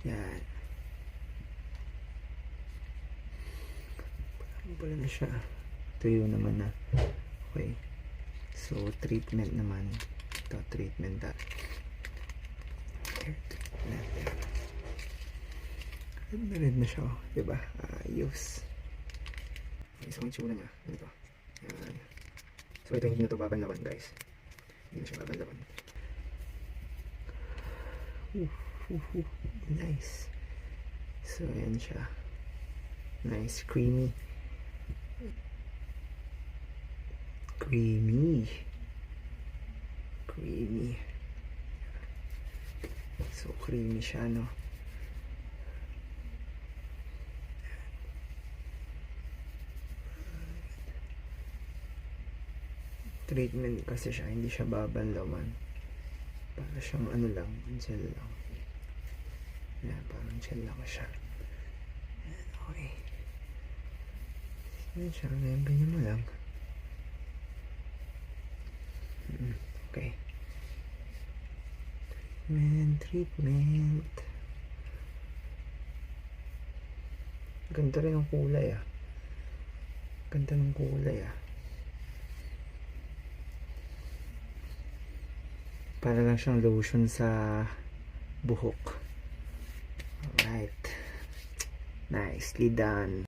Yan. Wala na siya. Tuyo naman na. Okay. So, treatment naman. Ito, treatment that. Hair treatment. Red na siya. Diba? Ayos. Okay, so, yung tsura niya. Ganito. Yan. So, ito hindi na ito babanlawan, guys. Hindi na siya babanlawan. Nice. So, ayan siya. Nice. Creamy. Creamy. So, creamy siya, no? Treatment kasi siya, hindi siya babanlawan. Para siyang ano lang, gel lang. Yan, parang gel lang siya. Yan, okay. Yan siya, ganyan mo lang. Okay. Treatment. Ganda rin ang kulay, ah. Ganda ng kulay, ah. Para lang siyang lotion sa buhok. Alright. Nicely done.